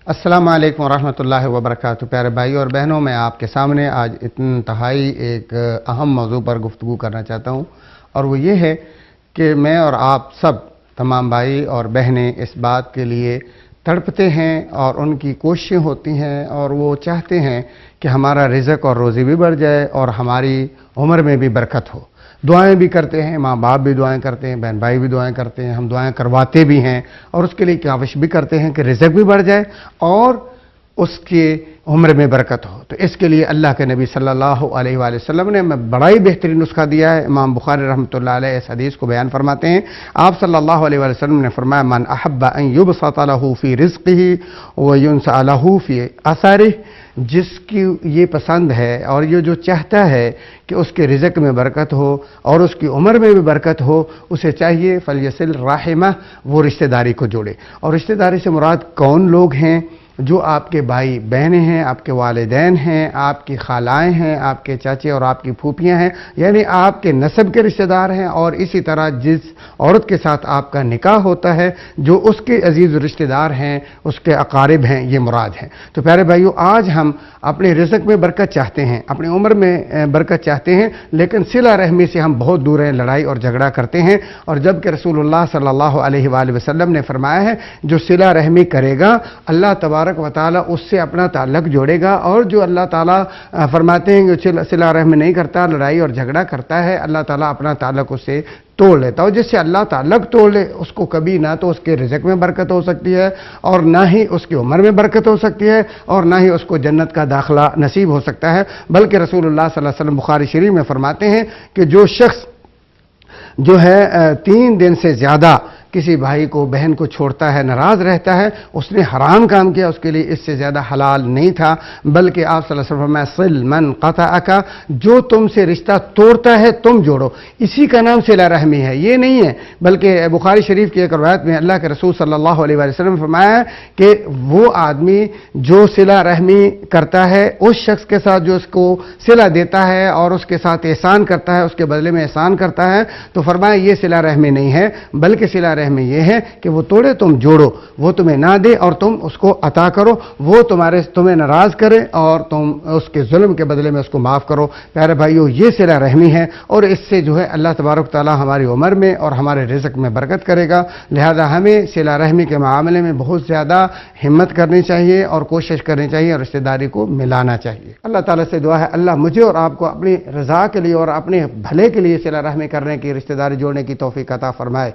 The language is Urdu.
السلام علیکم ورحمۃ اللہ وبرکاتہ۔ پیارے بھائی اور بہنوں، میں آپ کے سامنے آج انتہائی ایک اہم موضوع پر گفتگو کرنا چاہتا ہوں، اور وہ یہ ہے کہ میں اور آپ سب تمام بھائی اور بہنیں اس بات کے لیے تڑپتے ہیں اور ان کی کوششیں ہوتی ہیں اور وہ چاہتے ہیں کہ ہمارا رزق اور روزی بھی بڑھ جائے اور ہماری عمر میں بھی برکت ہو۔ دعائیں بھی کرتے ہیں، ماں باپ بھی دعائیں کرتے ہیں، بہن بھائی بھی دعائیں کرتے ہیں، ہم دعائیں کرواتے بھی ہیں اور اس کے لیے کاوش بھی کرتے ہیں کہ رزق بھی بڑھ جائے اور اس کی عمر میں برکت ہو۔ تو اس کے لیے اللہ کے نبی صلی اللہ علیہ وآلہ وسلم نے بڑا ہی بہترین نسخہ دیا ہے۔ امام بخاری رحمۃ اللہ علیہ اس حدیث کو بیان فرماتے ہیں، آپ صلی اللہ علیہ وآلہ وسلم نے فرمایا، من احب ان یبسط له فی رزقہ وینسأ له فی اثرہ، جس کی یہ پسند ہے اور یہ جو چاہتا ہے کہ اس کے رزق میں برکت ہو اور اس کی عمر میں بھی برکت ہو، اسے چاہیے فلیصل رحمہ، وہ رشتہ داری کو جوڑے۔ اور رشتہ داری سے مراد کون لوگ ہیں؟ جو آپ کے بھائی بہنیں ہیں، آپ کے والدین ہیں، آپ کی خالائیں ہیں، آپ کے چاچے اور آپ کی پھوپھیاں ہیں، یعنی آپ کے نسب کے رشتہ دار ہیں، اور اسی طرح جس عورت کے ساتھ آپ کا نکاح ہوتا ہے جو اس کے عزیز رشتہ دار ہیں، اس کے اقارب ہیں، یہ مراد ہیں۔ تو پیارے بھائیو، آج ہم اپنے رزق میں برکت چاہتے ہیں، اپنی عمر میں برکت چاہتے ہیں، لیکن صلہ رحمی سے ہم بہت دور ہیں، لڑائی اور جھگڑا کرتے ہیں، اور جبکہ رسول اللہ صلی اللہ علیہ وآلہ وسلم نے فرمایا ہے، جو صلہ رحمی کرے گا اللہ تبارک و تعالیٰ اس سے اپنا تعلق جوڑے گا، اور جو اللہ تعالیٰ فرماتے ہیں کہ صلہ رحمی نہیں کرتا، لڑائی اور جھگڑا کرتا ہے، اللہ تعالیٰ اپنا تعلق اس سے توڑ لیتا ہو۔ جس سے اللہ تعلق توڑ لے، اس کو کبھی نہ تو اس کے رزق میں برکت ہو سکتی ہے اور نہ ہی اس کی عمر میں برکت ہو سکتی ہے اور نہ ہی اس کو جنت کا داخلہ نصیب ہو سکتا ہے، بلکہ رسول اللہ صلی اللہ علیہ وسلم بخاری شریف میں فرماتے ہیں کہ جو شخص جو ہے 3 دن سے زیادہ کسی بھائی کو بہن کو چھوڑتا ہے، ناراض رہتا ہے، اس نے حرام کام کیا، اس کے لیے اس سے زیادہ حلال نہیں تھا، بلکہ آپ صلی اللہ علیہ وسلم فرمایا، صل من قطعک، جو تم سے رشتہ توڑتا ہے تم جوڑو، اسی کا نام صلہ رحمی ہے، یہ نہیں ہے۔ بلکہ بخاری شریف کی ایک روایت میں اللہ کے رسول صلی اللہ علیہ وآلہ وسلم نے فرمایا کہ وہ آدمی جو صلہ رحمی کرتا ہے اس شخص کے ساتھ جو اس کو صلہ دیتا ہے اور اس کے ساتھ احسان کرتا ہے، اس کے بدلے میں احسان کرتا ہے، تو فرمایا یہ صلہ رحمی نہیں ہے، بلکہ صلہ میں یہ ہے کہ وہ توڑے تم جوڑو، وہ تمہیں نہ دے اور تم اس کو عطا کرو، وہ تمہیں ناراض کرے اور تم اس کے ظلم کے بدلے میں اس کو معاف کرو۔ پیارے بھائیو، یہ صلہ رحمی ہے، اور اس سے جو ہے اللہ تبارک تعالیٰ ہماری عمر میں اور ہمارے رزق میں برکت کرے گا۔ لہذا ہمیں صلہ رحمی کے معاملے میں بہت زیادہ ہمت کرنی چاہیے اور کوشش کرنی چاہیے اور رشتہ داری کو ملانا چاہیے۔ اللہ تعالیٰ سے دعا ہے اللہ مجھے اور آپ کو اپنی رضا کے لیے اور اپنے بھلے کے لیے صلہ رحمی کرنے کی، رشتہ داری جوڑنے کی توفیق عطا فرمائے۔